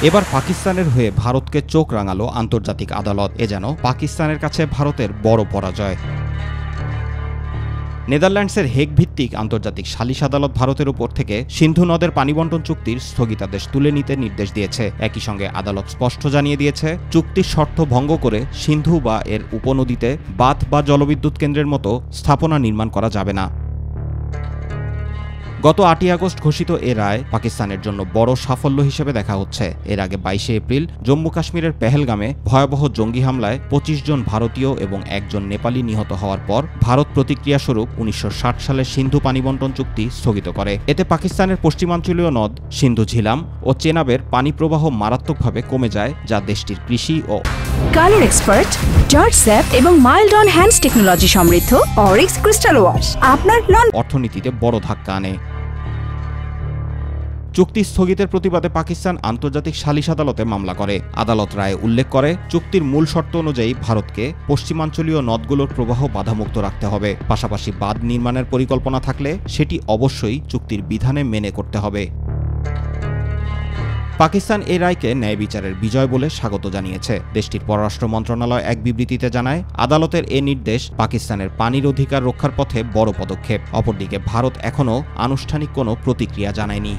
এবার পাকিস্তানের হয়ে ভারতকে চোখ রাঙালো আন্তর্জাতিক আদালত। এ যেন পাকিস্তানের কাছে ভারতের বড় পরাজয়। নেদারল্যান্ডসের হেগ ভিত্তিক আন্তর্জাতিক সালিশ আদালত ভারতের উপর থেকে সিন্ধু নদের পানিবণ্টন চুক্তির স্থগিতাদেশ তুলে নিতে নির্দেশ দিয়েছে। একই সঙ্গে আদালত স্পষ্ট জানিয়ে দিয়েছে, চুক্তির শর্ত ভঙ্গ করে সিন্ধু বা এর উপনদীতে বাঁধ বা জলবিদ্যুৎ কেন্দ্রের মতো স্থাপনা নির্মাণ করা যাবে না। গত 8ই আগস্ট ঘোষিত এ রায় পাকিস্তানের জন্য বড় সাফল্য হিসেবে দেখা হচ্ছে। এর আগে 22শে এপ্রিল জম্মু কাশ্মীরের পেহেলগামে ভয়াবহ জঙ্গি হামলায় 25 জন ভারতীয় এবং 1 জন নেপালি নিহত হওয়ার পর ভারত প্রতিক্রিয়াস্বরূপ 1960 সালের সিন্ধু পানিবণ্টন চুক্তি স্থগিত করে। এতে পাকিস্তানের পশ্চিমাঞ্চলীয় নদ সিন্ধু ঝিলাম ও চেনাবের পানি প্রবাহ মারাত্মকভাবে কমে যায়, যা দেশটির কৃষি ও কালার এক্সপার্ট, জর্জ স্যাপ এবং মাইল্ড অন হ্যান্ডস টেকনোলজি সমৃদ্ধ অরিক্স ক্রিস্টাল ওয়াশ আপনার অর্থনীতিতে বড় ধাক্কা আনে। চুক্তি স্থগিতের প্রতিবাদে পাকিস্তান আন্তর্জাতিক সালিশ আদালতে মামলা করে। আদালত রায়ে উল্লেখ করে, চুক্তির মূল শর্ত অনুযায়ী ভারতকে পশ্চিমাঞ্চলীয় নদগুলোর প্রবাহ বাধামুক্ত রাখতে হবে। পাশাপাশি বাঁধ নির্মাণের পরিকল্পনা থাকলে সেটি অবশ্যই চুক্তির বিধানে মেনে করতে হবে। পাকিস্তান এই রায়কে ন্যায় বিচারের বিজয় বলে স্বাগত জানিয়েছে। দেশটির পররাষ্ট্র মন্ত্রণালয় এক বিবৃতিতে জানায়, আদালতের এ নির্দেশ পাকিস্তানের পানির অধিকার রক্ষার পথে বড় পদক্ষেপ। অপরদিকে ভারত এখনও আনুষ্ঠানিক কোনো প্রতিক্রিয়া জানায়নি।